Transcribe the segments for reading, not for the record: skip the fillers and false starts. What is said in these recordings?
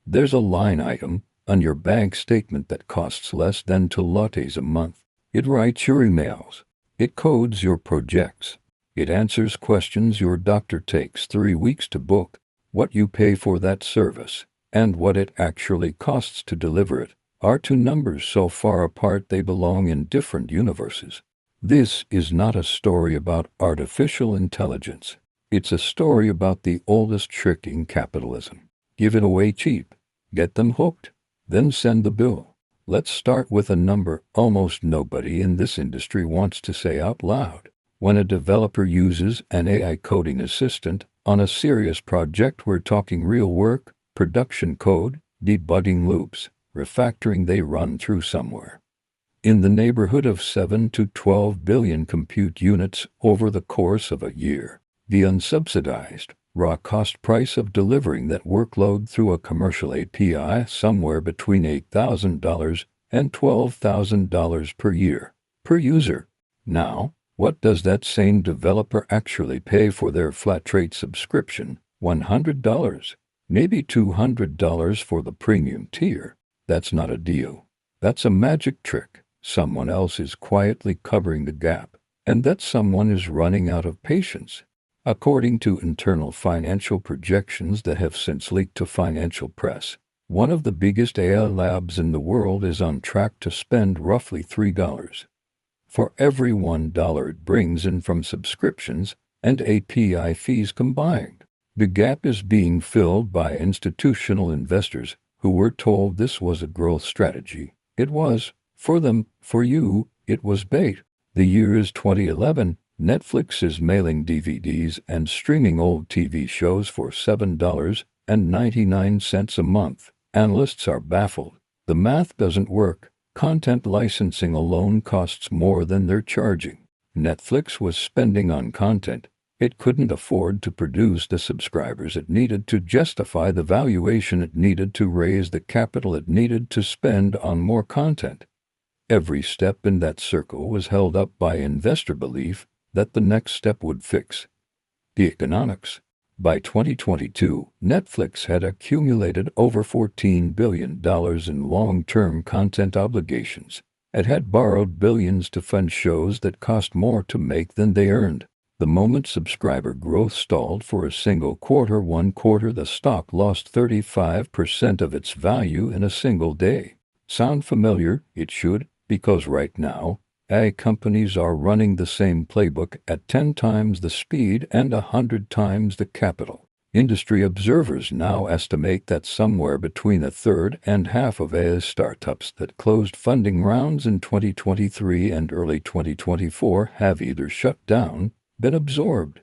There's a line item on your bank statement that costs less than 2 lattes a month. It writes your emails. It codes your projects. It answers questions your doctor takes 3 weeks to book. What you pay for that service and what it actually costs to deliver it are two numbers so far apart they belong in different universes. This is not a story about artificial intelligence. It's a story about the oldest trick in capitalism. Give it away cheap. Get them hooked. Then send the bill. Let's start with a number almost nobody in this industry wants to say out loud. When a developer uses an AI coding assistant on a serious project, we're talking real work, production code, debugging loops, refactoring they run through somewhere. In the neighborhood of 7 to 12 billion compute units over the course of a year. The unsubsidized, raw cost price of delivering that workload through a commercial API somewhere between $8,000 and $12,000 per year, per user. Now, what does that same developer actually pay for their flat-rate subscription? $100, maybe $200 for the premium tier. That's not a deal. That's a magic trick. Someone else is quietly covering the gap, and that someone is running out of patience. According to internal financial projections that have since leaked to financial press, one of the biggest AI labs in the world is on track to spend roughly $3 for every $1 it brings in from subscriptions and API fees combined. The gap is being filled by institutional investors who were told this was a growth strategy. It was. For them, for you, it was bait. The year is 2011. Netflix is mailing DVDs and streaming old TV shows for $7.99 a month. Analysts are baffled. The math doesn't work. Content licensing alone costs more than they're charging. Netflix was spending on content. It couldn't afford to produce the subscribers it needed to justify the valuation it needed to raise the capital it needed to spend on more content. Every step in that circle was held up by investor belief that the next step would fix the economics. By 2022, Netflix had accumulated over $14 billion in long-term content obligations. It had borrowed billions to fund shows that cost more to make than they earned. The moment subscriber growth stalled for a single quarter, the stock lost 35% of its value in a single day. Sound familiar? It should, because right now, AI companies are running the same playbook at 10 times the speed and 100 times the capital. Industry observers now estimate that somewhere between a third and half of AI startups that closed funding rounds in 2023 and early 2024 have either shut down, been absorbed,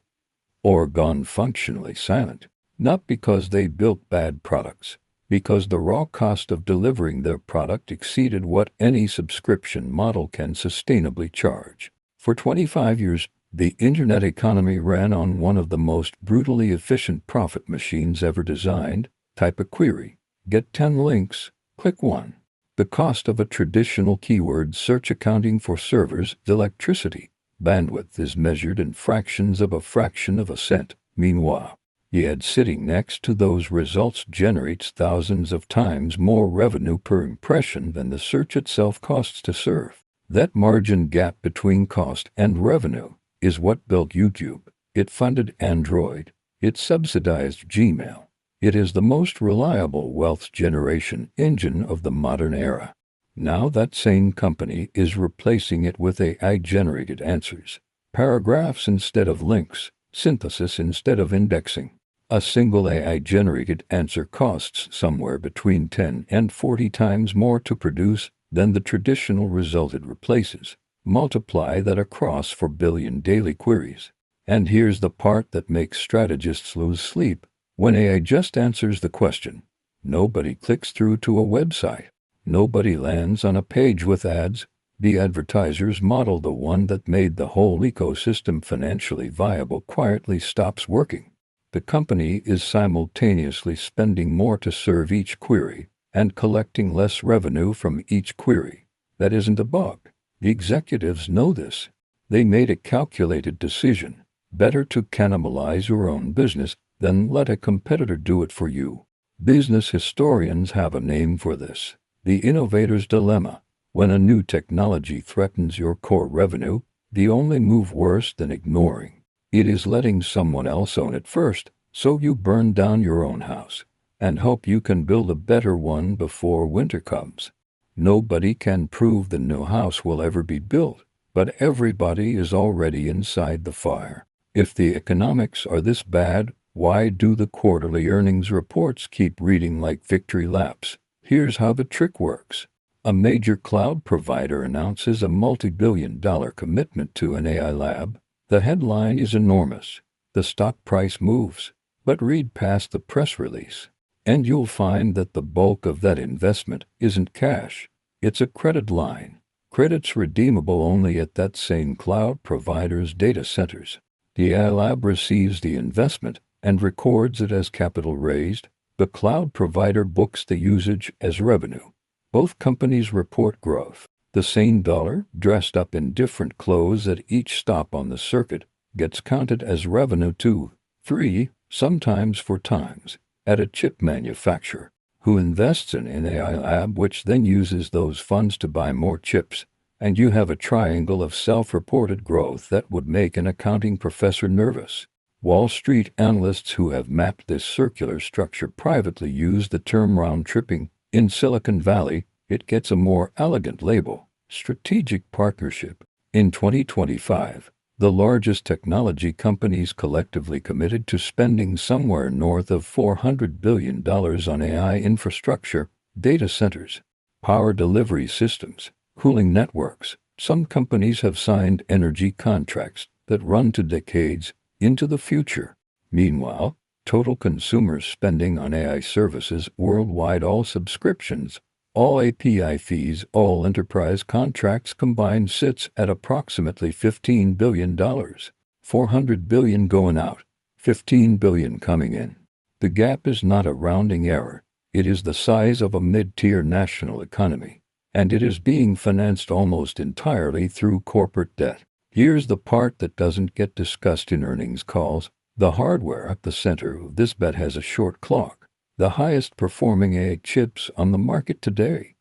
or gone functionally silent. Not because they built bad products, because the raw cost of delivering their product exceeded what any subscription model can sustainably charge. For 25 years, the internet economy ran on one of the most brutally efficient profit machines ever designed. Type a query, get 10 links, click 1. The cost of a traditional keyword search accounting for servers, electricity, bandwidth is measured in fractions of a cent. Meanwhile, the ad sitting next to those results generates thousands of times more revenue per impression than the search itself costs to serve. That margin gap between cost and revenue is what built YouTube. It funded Android. It subsidized Gmail. It is the most reliable wealth generation engine of the modern era. Now that same company is replacing it with AI-generated answers, paragraphs instead of links, synthesis instead of indexing. A single AI-generated answer costs somewhere between 10 and 40 times more to produce than the traditional result it replaces. Multiply that across 4 billion daily queries. And here's the part that makes strategists lose sleep. When AI just answers the question, nobody clicks through to a website. Nobody lands on a page with ads. The advertiser's model, the one that made the whole ecosystem financially viable, quietly stops working. The company is simultaneously spending more to serve each query and collecting less revenue from each query. That isn't a bug. The executives know this. They made a calculated decision. Better to cannibalize your own business than let a competitor do it for you. Business historians have a name for this: the innovator's dilemma. When a new technology threatens your core revenue, the only move worse than ignoring it is letting someone else own it first, so you burn down your own house and hope you can build a better one before winter comes. Nobody can prove the new house will ever be built, but everybody is already inside the fire. If the economics are this bad, why do the quarterly earnings reports keep reading like victory laps? Here's how the trick works. A major cloud provider announces a multi-billion-dollar commitment to an AI lab. The headline is enormous. The stock price moves. But read past the press release, and you'll find that the bulk of that investment isn't cash. It's a credit line. Credits redeemable only at that same cloud provider's data centers. The AI lab receives the investment and records it as capital raised. The cloud provider books the usage as revenue. Both companies report growth. The same dollar, dressed up in different clothes at each stop on the circuit, gets counted as revenue 2, 3, sometimes 4 times, at a chip manufacturer, who invests in an AI lab which then uses those funds to buy more chips, and you have a triangle of self-reported growth that would make an accounting professor nervous. Wall Street analysts who have mapped this circular structure privately use the term round-tripping. In Silicon Valley, it gets a more elegant label: strategic partnership. In 2025, the largest technology companies collectively committed to spending somewhere north of $400 billion on AI infrastructure, data centers, power delivery systems, cooling networks. Some companies have signed energy contracts that run to decades into the future. Meanwhile, total consumer spending on AI services worldwide, all subscriptions, all API fees, all enterprise contracts combined, sits at approximately $15 billion. $400 billion going out, $15 billion coming in. The gap is not a rounding error. It is the size of a mid-tier national economy, and it is being financed almost entirely through corporate debt. Here's the part that doesn't get discussed in earnings calls. The hardware at the center of this bet has a short clock. The highest performing AI chips on the market today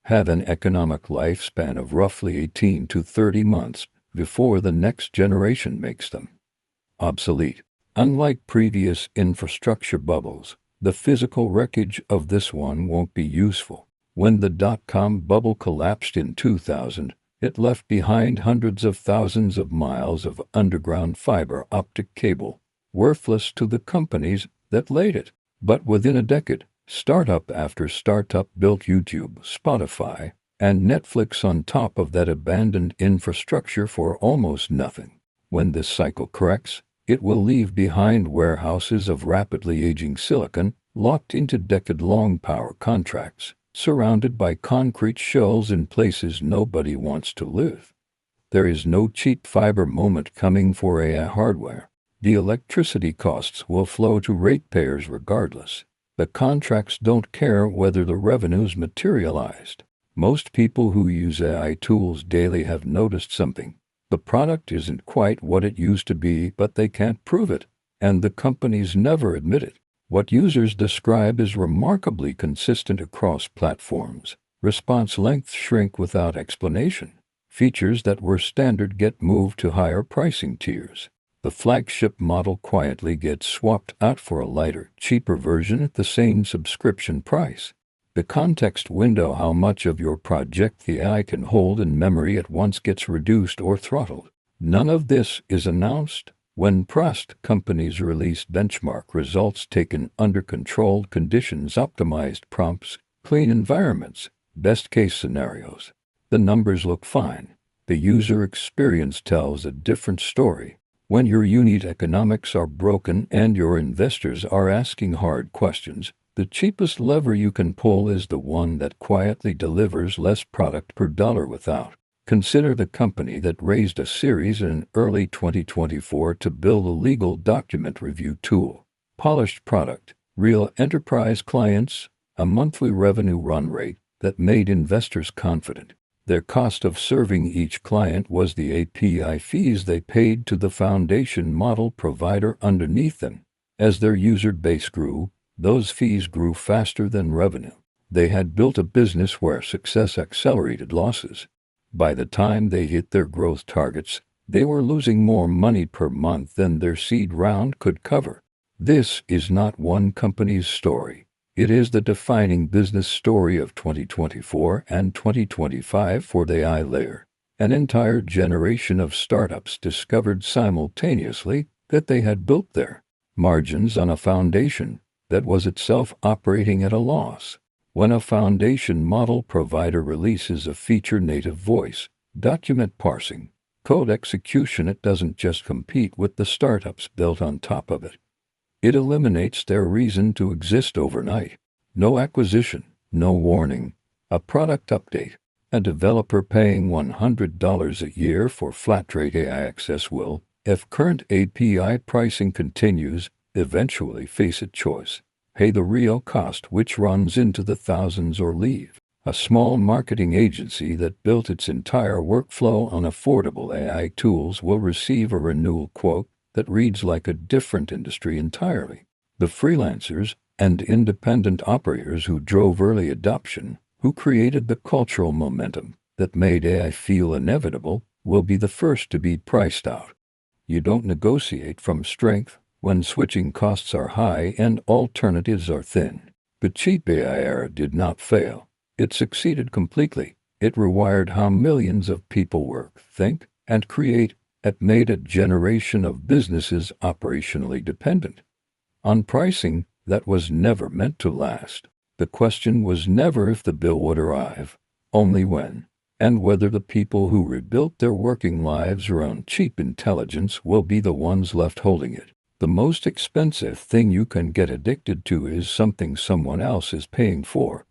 have an economic lifespan of roughly 18 to 30 months before the next generation makes them obsolete. Unlike previous infrastructure bubbles, the physical wreckage of this one won't be useful. When the dot-com bubble collapsed in 2000, it left behind hundreds of thousands of miles of underground fiber optic cable, worthless to the companies that laid it. But within a decade, startup after startup built YouTube, Spotify, and Netflix on top of that abandoned infrastructure for almost nothing. When this cycle corrects, it will leave behind warehouses of rapidly aging silicon, locked into decade-long power contracts, surrounded by concrete shells in places nobody wants to live. There is no cheap fiber moment coming for AI hardware. The electricity costs will flow to ratepayers regardless. The contracts don't care whether the revenue's materialized. Most people who use AI tools daily have noticed something. The product isn't quite what it used to be, but they can't prove it, and the companies never admit it. What users describe is remarkably consistent across platforms. Response lengths shrink without explanation. Features that were standard get moved to higher pricing tiers. The flagship model quietly gets swapped out for a lighter, cheaper version at the same subscription price. The context window, how much of your project the AI can hold in memory at once, gets reduced or throttled. None of this is announced. When pressed, companies release benchmark results taken under controlled conditions, optimized prompts, clean environments, best-case scenarios. The numbers look fine. The user experience tells a different story. When your unit economics are broken and your investors are asking hard questions, the cheapest lever you can pull is the one that quietly delivers less product per dollar without. Consider the company that raised a series in early 2024 to build a legal document review tool. Polished product, real enterprise clients, a monthly revenue run rate that made investors confident. Their cost of serving each client was the API fees they paid to the foundation model provider underneath them. As their user base grew, Those fees grew faster than revenue. They had built a business where success accelerated losses. By the time they hit their growth targets, they were losing more money per month than their seed round could cover. This is not one company's story. It is the defining business story of 2024 and 2025 for the AI layer. An entire generation of startups discovered simultaneously that they had built their margins on a foundation that was itself operating at a loss. When a foundation model provider releases a feature-native voice, document parsing, code execution, it doesn't just compete with the startups built on top of it. It eliminates their reason to exist overnight. No acquisition, no warning, a product update. A developer paying $100 a year for flat-rate AI access will, if current API pricing continues, eventually face a choice. Pay the real cost, which runs into the thousands, or leave. A small marketing agency that built its entire workflow on affordable AI tools will receive a renewal quote that reads like a different industry entirely. The freelancers and independent operators who drove early adoption, who created the cultural momentum that made AI feel inevitable, will be the first to be priced out. You don't negotiate from strength when switching costs are high and alternatives are thin. The cheap AI era did not fail. It succeeded completely. It rewired how millions of people work, think, and create. It made a generation of businesses operationally dependent on pricing that was never meant to last. The question was never if the bill would arrive, only when, and whether the people who rebuilt their working lives around cheap intelligence will be the ones left holding it. The most expensive thing you can get addicted to is something someone else is paying for.